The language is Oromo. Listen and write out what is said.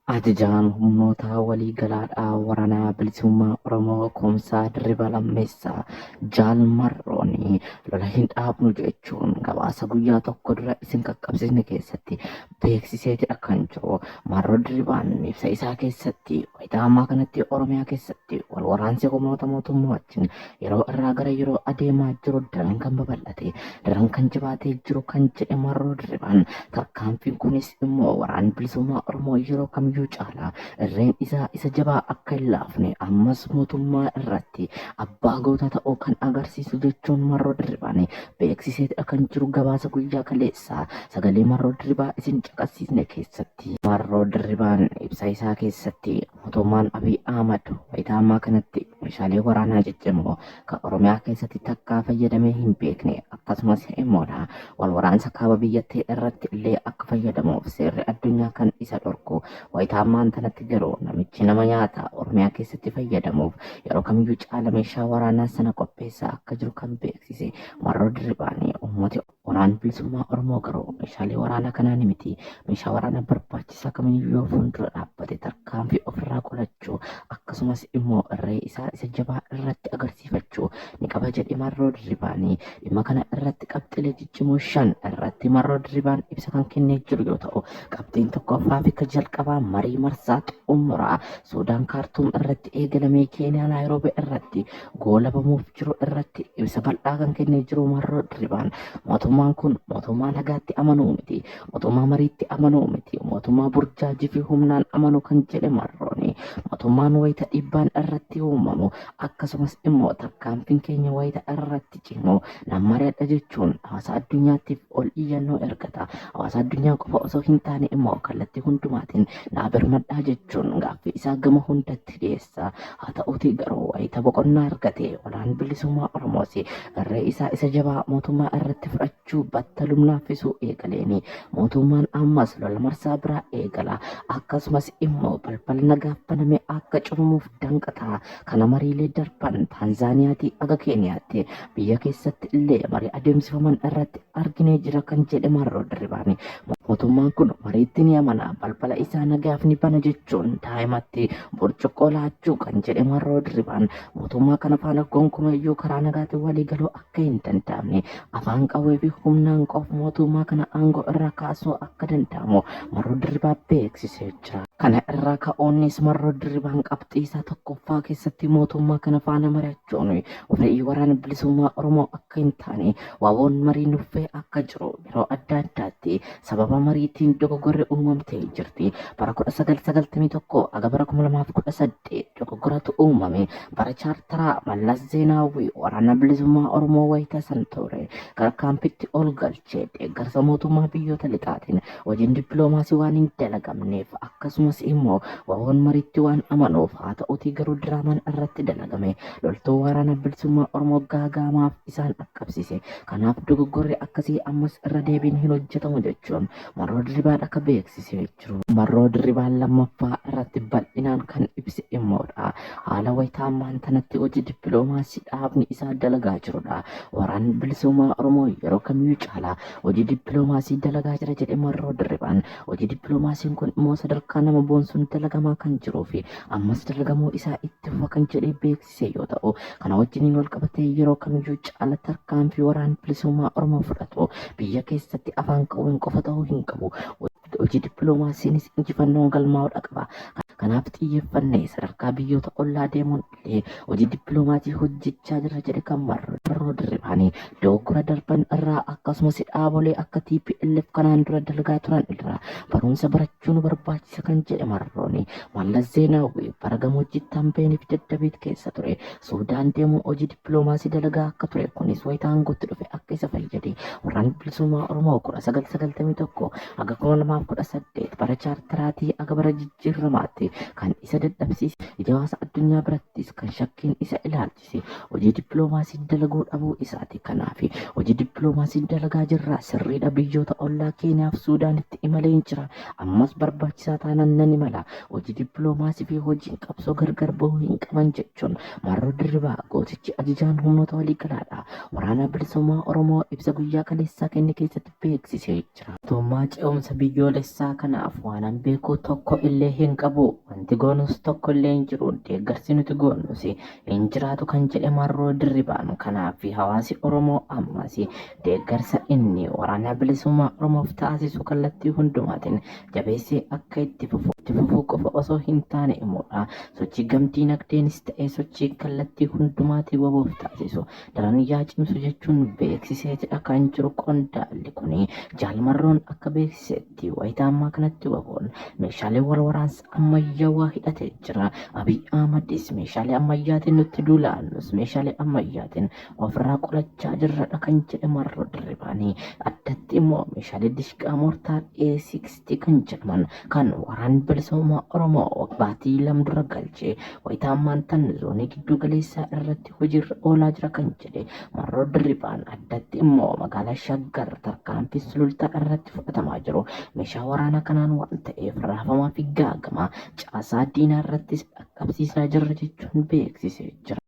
Ajajaan humnoota waliigalaa waraana bilisummaa Oromoo Kumsaa Dirribii Lammeessaa Jaal Marrooni lola hin dhaabnu jechuun gabaasa guyyaa tokko dura isin qaqqabsiisne keessatti beeksiseetidha kan jiru. Marroo Dirribaan ibsa isaa keessatti wayita ammaa kanatti Oromiyaa keessatti wal waraansi humnoota mootummaa wajjin yeroo irraa gara yeroo adeemaa jiru daran kan babal'ate daran kan jabaatee jiru kan jedhe Marroo Dirribaan tarkaanfiin kunis immoo waraanni bilisummaa Oromoo yeroo kam caalaa irreen isa jabaa akka hin laafne ammas mootummaa irratti abbaa gootaa ta'uu kan agarsiisu jechuun Marroo Dirribaan beeksiseetidha kan jiru gabaasa guyyaa kaleessaa sagalee Marroo Dirribaa isin caqasiisne keessatti. Marroo Dirribaan ibsa isaa keessatti mootummaan Abiy Ahmad wayita ammaa kanatti meeshaalee waraanaa jajjamoo kan Oromiyaa keessatti takkaa fayyadamee hin beekne akkasumas immoo wal waraansa kaaba biyyattii irratti illee akka fayyadamuuf seerri addunyaa kan isa dhorku wayita ammaan tanatti garuu namichi nama nyaata Oromiyaa keessatti fayyadamuuf yeroo kamiyyuu caala meeshaa waraanaa sana qopheessaa akka jiru kan beeksise Marroo Dirribaan uummati waraana bilisummaa Oromoo garuu meeshaalee waraanaa kanaan miti meeshaa waraanaa barbaachisaa kamiyyuu fuuldura dhaabbate tarkaanfii ofirraa qolachuu akkasumas immoo irree isaa isa jabaa irratti agarsiifachuu ni qaba jedhe Marroo Dirribaan dhimma kana irratti qabxilee ciccimoo 5 irratti Marroo Dirribaan ibsa kan kennee jiru yoo ta'u qabxiin tokkoffaa fi jalqabaa marii marsaa xumuraa Suudaan Kaartuum irratti eegalamee Keeniyaa Naayiroobii irratti goolabamuuf jiru irratti ibsa bal'aa kan kennee jiru Marroo Dirribaan mootummaan kun mootummaa nagaatti amanuu miti mootummaa mariitti amanuu miti mootummaa burjaajii fi humnaan amanuu kan jedhe Marrooni mootummaan wayita dhiibbaan irratti uumamu akkasumas immoo tarkaanfiin keenya wayita irratti cimu namariidha jechuun hawaasa addunyaatiif ol iyyannoo ergata hawaasa addunyaa qofa osoo hin taane immoo kallattii hundumaatiin naa birmadhaa jechuun gaaffii isaa gama hundatti dhiyeessa. Haa ta'uutii garuu wayita boqonnaa argate waraanni bilisummaa Oromoos irree isaa isa jabaa mootummaa irratti fudhachuu battalumnaaffisuu eegaleeni mootummaan ammas lola marsaa biraa eegala akkasumas immoo balbala nagaaf baname akka cufumuuf danqataa kana mariilee darban Taanzaaniyaatii aga Keeniyaatti biyya keessatti illee marii adeemsifaman irratti arginee jira kan jedhe Marroo Dirribaan mootummaan kun mariitti ni amana balbala isaa nagaaf ni bana jechuun daa'imatti burcuqqoo laachuu kan jedhe Marroo Dirribaan mootummaa kana faana gonkumayyuu karaa nagaatiin walii galuu akka hin danda'amne afaan qawwee fi humnaan qofa mootummaa kana aangoo irraa kaasuu akka danda'amu Marroo Dirribaan beeksisee jira. Kana irraa ka'uunis Marroo Dirribaan qabxii isaa tokkoffaa keessatti mootummaa kana faana mari'achuun fedhii waraana bilisummaa Oromoo akka hin taane waawoon marii nuffee akka jiru yeroo adda addaatti sababa mariitiin dogoggorri uumamtee jirti. Bara 1991 aga bara 2018 dogoggoratu uumame bara chaartaraa Mallas Zeenaawii waraana bilisummaa Oromoo wayita san ture gara kaampitti ol galchee deeggarsa mootummaa biyyoota lixaatiin hojiin dippiloomaasii waan hin dalagamneef akkasumas immoo waawoon mariitti waan amanuuf haa ta'uutii garuu diraamaan irratti dalagame loltuu waraana bilisummaa Oromoo gaagaamaaf isaan dhaqqabsiise. Kanaaf dogoggorri akkasii ammas irra deebiin hin hojjetamu jechuun Marroo Dirribaan akka beeksisee jiru. Marroo Dirribaan lammaffaa irratti bal'inaan kan ibse immoodha. Haala wayitaa ammaan tanatti hojii dippiloomaasii dhaabni isaa dalagaa jirudha. Waraanni bilisummaa Oromoo yeroo kamiyyuu caalaa hojii dippiloomaasii dalagaa jira jedhe Marroo Dirribaan. Hojii dippiloomaasiin kun immoo sadarkaa nama boonsuun dalagamaa kan jiruu fi ammas dalagamuu isaa itti fufa kan jedhee beeksise yoo ta'u kana wajjiniin wal qabatee yeroo kamiyyuu caala tarkaanfii waraanni bilisummaa Oromoo fudhatu biyya keessatti afaan qawween qofa ta'uu hin qabu. Hojii dippiloomaasiinis injifannoon galmaa'uudha qaba. Kanaaf xiyyeeffannee sadarkaa biyyoota ollaa deemuun illee hojii dippiloomaasii hojjechaa jira jedhe kan Marroo Dirribaan dogoggora darban irraa akkasumas dhaabolee akka TPLF kanaan dura dalagaa turan irraa barumsa barachuun barbaachisa kan jedhe Marrooni. Mallas Zeenaawii bara gammoojjii Taanbeeniif daddabiit keessa ture Suudaan deemuun hojii dippiloomaasii dalagaa akka ture kunis wayita aangootti dhufe akka isa fayyade waraanni bilisummaa Oromoo 1991 aga 2018 bara chaartaraatii aga bara jijjiiramaatti fi kan isa dadhabsiise ija hawaasa addunyaa birattis kan shakkiin isa ilaalchise hojii dippiloomaasii dalaguu dhabuu isaati. Kanaaf hojii dippiloomaasii dalagaa jirra sirriidha. Biyyoota ollaa Keeniyaaf Suudaanitti imalee hin jira. Ammas barbaachisaa taanaan nan imala. Hojii dippiloomaasii fi hojiin qabsoo gargar bahuu hin qaban jechuun Marroo Dirribaa gootichi ajajaan humnoota waliigalaadha. Waraana bilisummaa Oromoo ibsa guyyaa kaleessaa kenne keessatti beeksisee jira. Mootummaa ce'umsa biyyoolessaa kanaaf waanan beeku tokko illee hin qabu. Wanti goonus tokko illee hin jiru. Deeggarsi nuti goonus hin jiraatu kan jedhe Marroo Dirribaan. Kanaaf hawaasi Oromoo ammas deeggarsa inni waraana bilisummaa Oromoof taasisu kallattii hundumaatiin jabeessee akka itti fufuu qofa osoo hin taane immoodha. Sochii dinagdeenis ta'ee sochii kallattii hundumaatiin waboof taasisu daran yaa cimsu jechuun beeksisee jedha kan jiru qondaalli kuni. Jaalmarroon akka beeksisetti wayitaa ammaa kanatti waboon meeshaalee wal waraansa ammayyaawaa hidhatee jira. Abiy Ahmadis meeshaalee ammayyaatiin nutti duulaannus meeshaalee ammayyaatiin ofirraa qolachaa jirradha kan jedhe Marroo Dirribaanii. Addatti immoo meeshaalee dishqaa moortaar A60 kan jedhaman kan waraan bilisummaa Oromoo baatii lamdura galchee wayitaa ammaan tan zoonii giddu galeessaa irratti hojiirra oolaa jira kan jedhe Marroo Dirribaan. Addatti immoo magaalaa Shaggar tarkaanfii sulultaa irratti fudhatamaa jiru meeshaa waraanaa kanaan waan ta'eef raafamaa fi gaagamaa caasaa diinaa irrattis dhaqqabsiisaa jirra jechuun beeksisee jira.